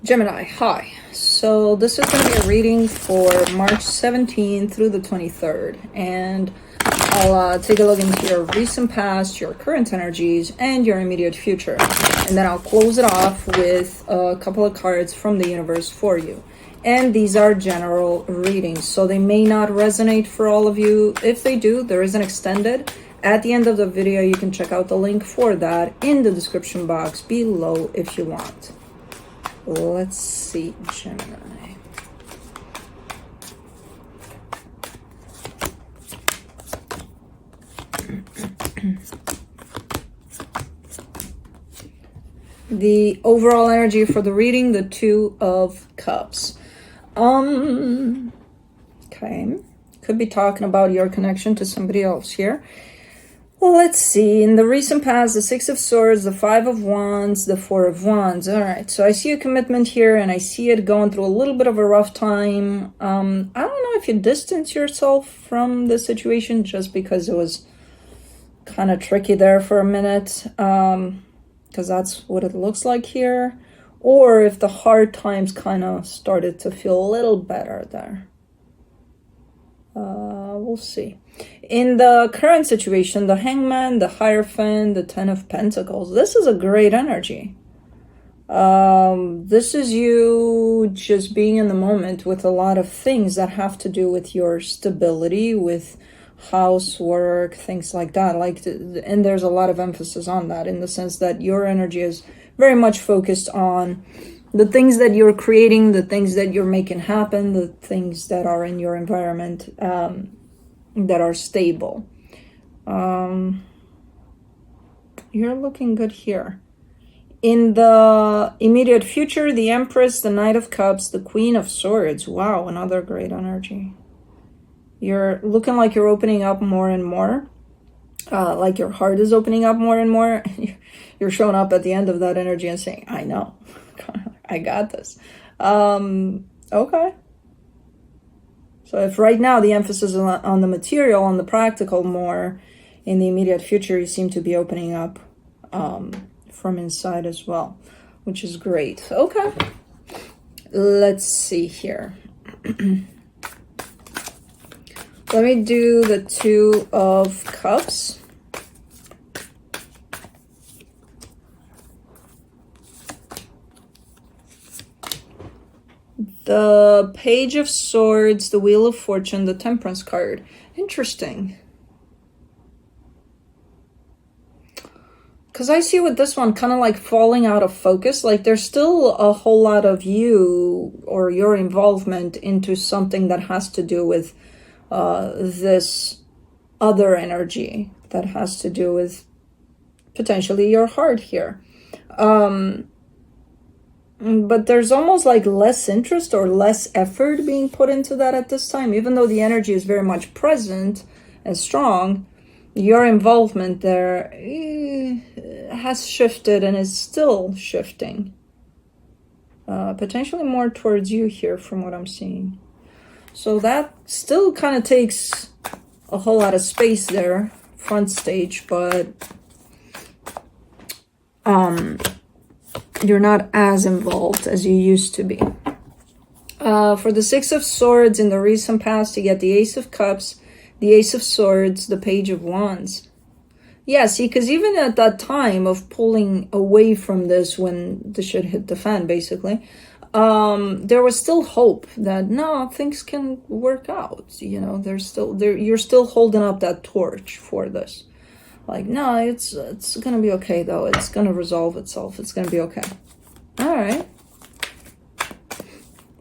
Gemini, hi. So this is going to be a reading for March 17th through the 23rd. And I'll take a look into your recent past, your current energies, and your immediate future. And then I'll close it off with a couple of cards from the universe for you. And these are general readings, so they may not resonate for all of you. If they do, there is an extended. At the end of the video, you can check out the link for that in the description box below if you want. Let's see, Gemini. The overall energy for the reading, the Two of Cups. Okay. Could be talking about your connection to somebody else here. Well, let's see. In the recent past, the Six of Swords, the Five of Wands, the Four of Wands. All right. So I see a commitment here, and I see it going through a little bit of a rough time. I don't know if you distance yourself from the situation just because it was kind of tricky there for a minute, because that's what it looks like here, or if the hard times kind of started to feel a little better there. We'll see. In the current situation, the Hangman, the Hierophant, the Ten of Pentacles, this is a great energy. This is you just being in the moment with a lot of things that have to do with your stability, with housework, things like that. And there's a lot of emphasis on that, in the sense that your energy is very much focused on the things that you're creating, the things that you're making happen, the things that are in your environment, that are stable. You're looking good here. In the immediate future, the Empress, the Knight of Cups, the Queen of Swords. Wow, another great energy. You're looking like you're opening up more and more. Like your heart is opening up more and more. You're showing up at the end of that energy and saying, I know. I got this. Okay. So if right now the emphasis is on the material, on the practical more, in the immediate future, you seem to be opening up from inside as well, which is great. Okay. Let's see here. Let me do the Two of Cups. The Page of Swords, the Wheel of Fortune, the Temperance card. Interesting. Because I see with this one kind of like falling out of focus. Like there's still a whole lot of you or your involvement into something that has to do with this other energy that has to do with potentially your heart here. But there's almost like less interest or less effort being put into that at this time. Even though the energy is very much present and strong, your involvement there has shifted and is still shifting. Potentially more towards you here from what I'm seeing. So that still kind of takes a whole lot of space there, front stage, but you're not as involved as you used to be. For the Six of Swords, in the recent past, you get the Ace of Cups, the Ace of Swords, the Page of Wands. Yeah, see, because even at that time of pulling away from this, when the shit hit the fan, basically, there was still hope that, no, things can work out. You know, you're still holding up that torch for this. Like, no, it's gonna be okay, though. It's gonna resolve itself. It's gonna be okay. All right.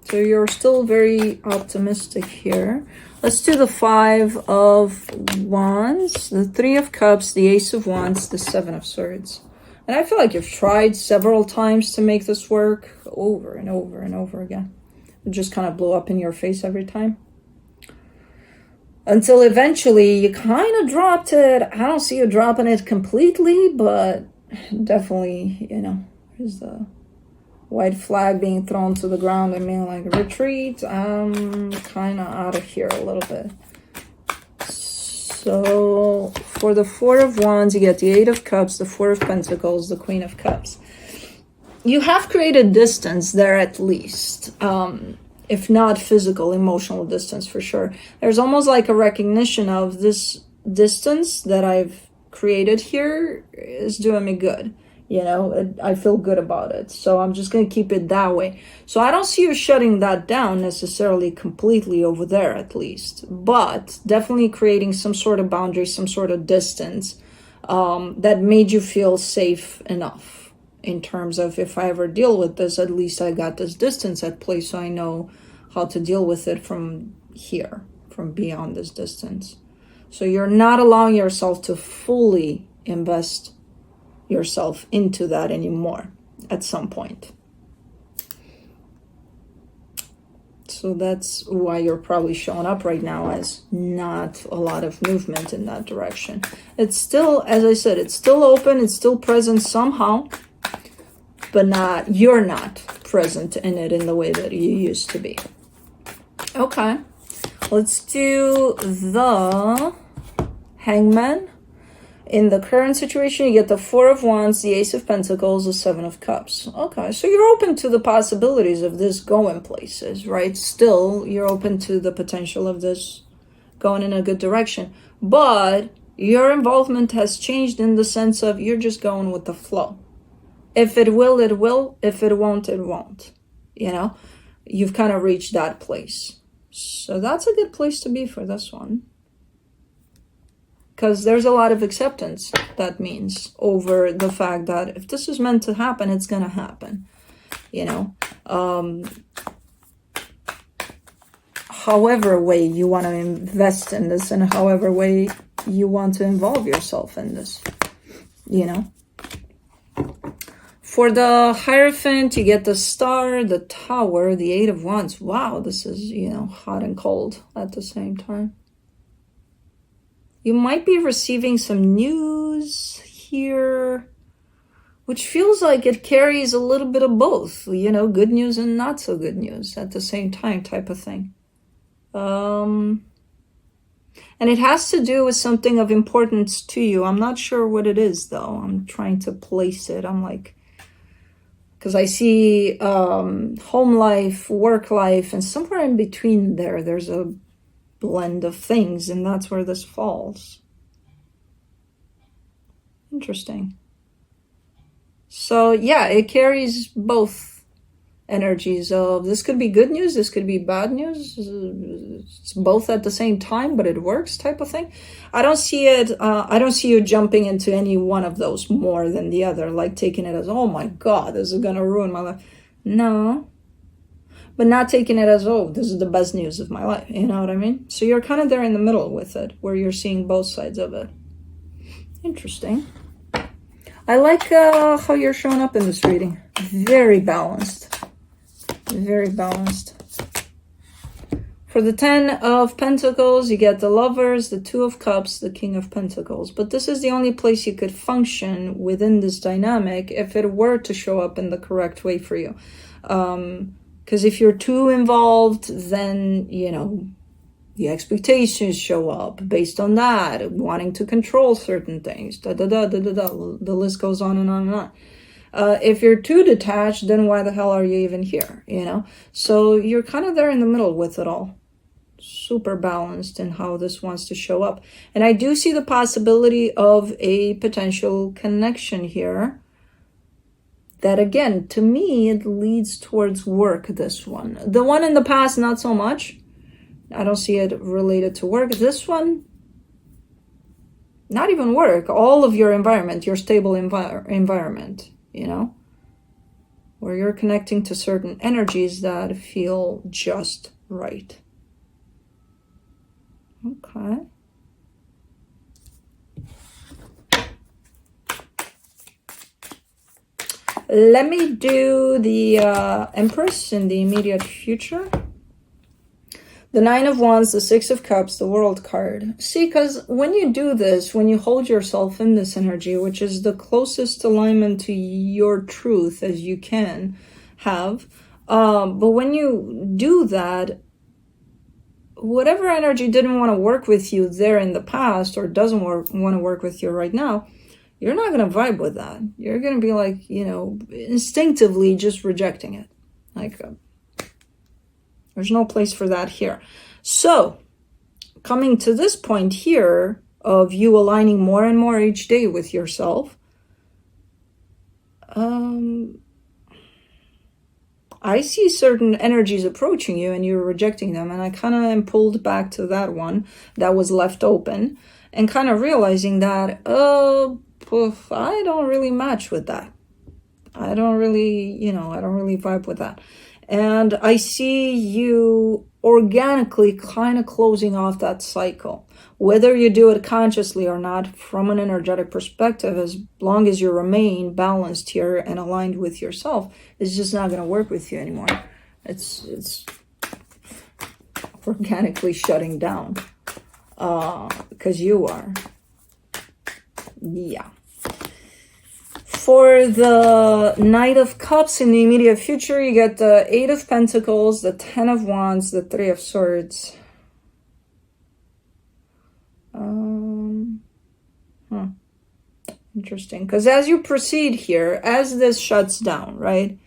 So you're still very optimistic here. Let's do the Five of Wands, the Three of Cups, the Ace of Wands, the Seven of Swords. And I feel like you've tried several times to make this work over and over and over again. It just kind of blew up in your face every time. Until eventually you kind of dropped it. I don't see you dropping it completely, but definitely, you know, there's the white flag being thrown to the ground. I mean, like, retreat. I'm kind of out of here a little bit. So for the Four of Wands, you get the Eight of Cups, the Four of Pentacles, the Queen of Cups. you have created distance there at least. If not physical, emotional distance for sure. There's almost like a recognition of this distance that I've created here is doing me good. You know, I feel good about it. So I'm just going to keep it that way. So I don't see you shutting that down necessarily completely over there at least. But definitely creating some sort of boundary, some sort of distance that made you feel safe enough. In terms of if I ever deal with this, at least I got this distance at play, so I know how to deal with it from here, from beyond this distance. So you're not allowing yourself to fully invest yourself into that anymore at some point. So that's why you're probably showing up right now as not a lot of movement in that direction. It's still, as I said, it's still open, it's still present somehow, but you're not present in it in the way that you used to be. Okay, let's do the Hangman. In the current situation, you get the Four of Wands, the Ace of Pentacles, the Seven of Cups. Okay, so you're open to the possibilities of this going places, right? Still, you're open to the potential of this going in a good direction. But your involvement has changed in the sense of you're just going with the flow. If it will, it will. If it won't, it won't. You know, you've kind of reached that place. So that's a good place to be for this one. Because there's a lot of acceptance, that means, over the fact that if this is meant to happen, it's going to happen. You know, however way you want to invest in this and however way you want to involve yourself in this, you know. For the Hierophant, you get the Star, the Tower, the Eight of Wands. Wow, this is, you know, hot and cold at the same time. You might be receiving some news here, which feels like it carries a little bit of both, you know, good news and not so good news at the same time type of thing. And it has to do with something of importance to you. I'm not sure what it is, though. I'm trying to place it. I'm like, because I see home life, work life, and somewhere in between there's a blend of things, and that's where this falls. Interesting. So yeah, it carries both energies of this could be good news, this could be bad news. It's both at the same time, but it works type of thing. I don't see it, I don't see you jumping into any one of those more than the other, like taking it as, oh my God, this is gonna ruin my life. No. But not taking it as, oh, this is the best news of my life. You know what I mean? So you're kind of there in the middle with it, where you're seeing both sides of it. Interesting. I like how you're showing up in this reading. Very balanced. Very balanced. For the Ten of Pentacles, you get the Lovers, the Two of Cups, the King of Pentacles. But this is the only place you could function within this dynamic if it were to show up in the correct way for you. Because if you're too involved, then, you know, the expectations show up based on that, wanting to control certain things, the list goes on and on and on. If you're too detached, then why the hell are you even here, you know? So you're kind of there in the middle with it all. Super balanced in how this wants to show up. And I do see the possibility of a potential connection here. That again, to me, it leads towards work, this one. The one in the past, not so much. I don't see it related to work. This one, not even work. All of your environment, your stable environment, you know? Where you're connecting to certain energies that feel just right. Okay. Let me do the Empress in the immediate future. The Nine of Wands, the Six of Cups, the World card. See, because when you do this, when you hold yourself in this energy, which is the closest alignment to your truth as you can have, but when you do that, whatever energy didn't want to work with you there in the past or doesn't want to work with you right now, you're not going to vibe with that. You're going to be like, you know, instinctively just rejecting it. Like, there's no place for that here. So, coming to this point here of you aligning more and more each day with yourself, I see certain energies approaching you and you're rejecting them. And I kind of am pulled back to that one that was left open and kind of realizing that, I don't really match with that. I don't really, you know, I don't really vibe with that. And I see you organically kind of closing off that cycle. Whether you do it consciously or not, from an energetic perspective, as long as you remain balanced here and aligned with yourself, it's just not going to work with you anymore. It's organically shutting down because you are. Yeah. For the Knight of Cups in the immediate future, you get the 8 of Pentacles, the 10 of Wands, the 3 of Swords. Interesting. Because as you proceed here, as this shuts down, right,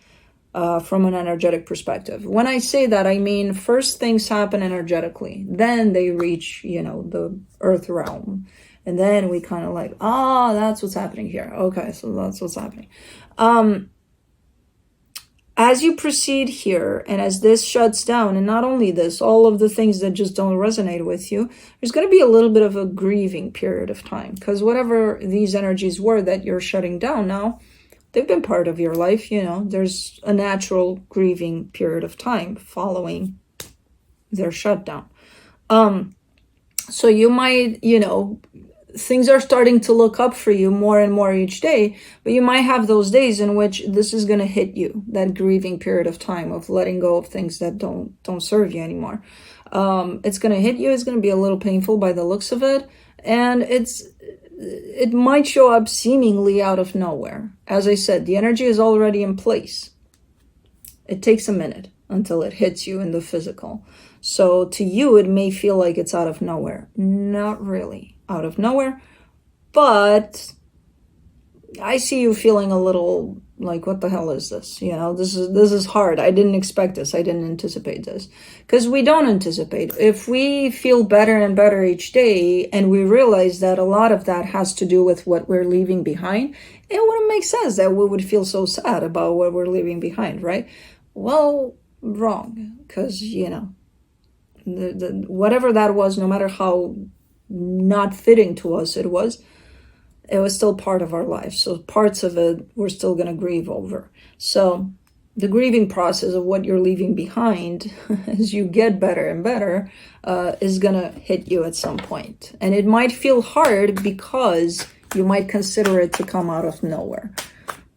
from an energetic perspective. When I say that, I mean first things happen energetically. Then they reach, you know, the earth realm. And then we kind of like, that's what's happening here. Okay, so that's what's happening. As you proceed here, and as this shuts down, and not only this, all of the things that just don't resonate with you, there's going to be a little bit of a grieving period of time. Because whatever these energies were that you're shutting down now, they've been part of your life, you know. There's a natural grieving period of time following their shutdown. So you might, you know, things are starting to look up for you more and more each day, but you might have those days in which this is going to hit you, that grieving period of time of letting go of things that don't serve you anymore. It's going to hit you. It's going to be a little painful by the looks of it, and it might show up seemingly out of nowhere. As I said, the energy is already in place. It takes a minute until it hits you in the physical. So to you, it may feel like it's out of nowhere. Not really out of nowhere, but I see you feeling a little like, what the hell is this? You know, this is hard. I didn't expect this. I didn't anticipate this. Because we don't anticipate. If we feel better and better each day, and we realize that a lot of that has to do with what we're leaving behind, it wouldn't make sense that we would feel so sad about what we're leaving behind, right? Well, wrong. Because, you know, whatever that was, no matter how not fitting to us it was still part of our life. So parts of it we're still going to grieve over. So the grieving process of what you're leaving behind as you get better and better is going to hit you at some point. And it might feel hard because you might consider it to come out of nowhere,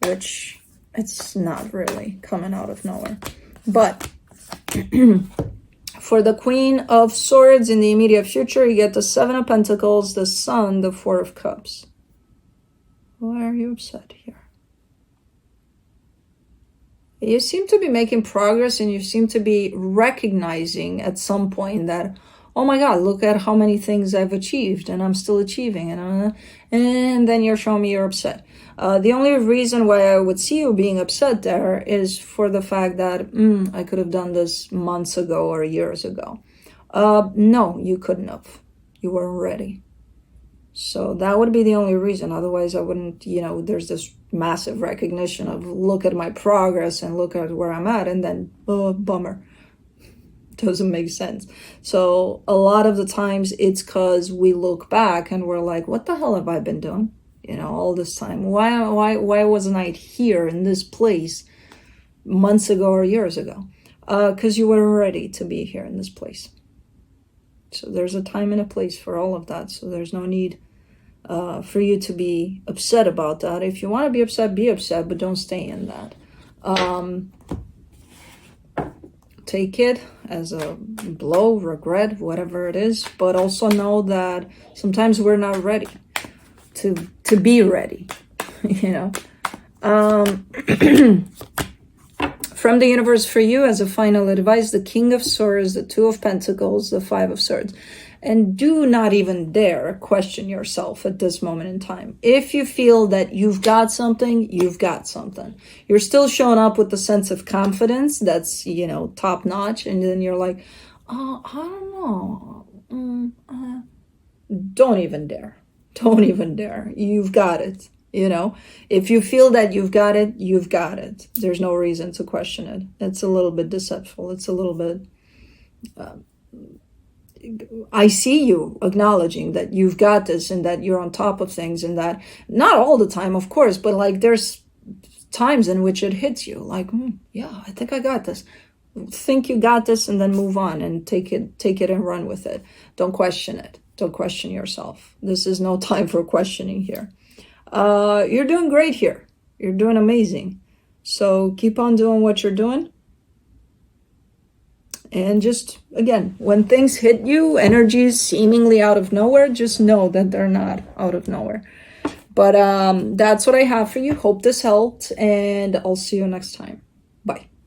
which it's not really coming out of nowhere. But for the Queen of Swords in the immediate future, you get the 7 of Pentacles, the Sun, the 4 of Cups. Why are you upset here? You seem to be making progress, and you seem to be recognizing at some point that, oh my God, look at how many things I've achieved, and I'm still achieving. And then you're showing me you're upset. The only reason why I would see you being upset there is for the fact that I could have done this months ago or years ago. No, you couldn't have. You weren't ready. So that would be the only reason. Otherwise, I wouldn't, you know, there's this massive recognition of look at my progress and look at where I'm at, and then, bummer. Doesn't make sense. So a lot of the times it's because we look back and we're like, what the hell have I been doing? You know, all this time. Why wasn't I here in this place months ago or years ago? Because you weren't ready to be here in this place. So there's a time and a place for all of that. So there's no need for you to be upset about that. If you want to be upset, but don't stay in that. Take it as a blow, regret, whatever it is, but also know that sometimes we're not ready to be ready, you know. From the universe for you, as a final advice, the King of Swords, the 2 of Pentacles, the 5 of Swords. And do not even dare question yourself at this moment in time. If you feel that you've got something, you've got something. You're still showing up with a sense of confidence that's, you know, top notch. And then you're like, oh, I don't know. Don't even dare. Don't even dare. You've got it. You know, if you feel that you've got it, you've got it. There's no reason to question it. It's a little bit deceitful. It's a little bit... I see you acknowledging that you've got this and that you're on top of things, and that not all the time, of course, but like there's times in which it hits you like, yeah, I think I got this. Think you got this, and then move on and take it and run with it. Don't question it. Don't question yourself. This is no time for questioning here. You're doing great here. You're doing amazing. So keep on doing what you're doing. And just, again, when things hit you, energies seemingly out of nowhere, just know that they're not out of nowhere. But that's what I have for you. Hope this helped, and I'll see you next time.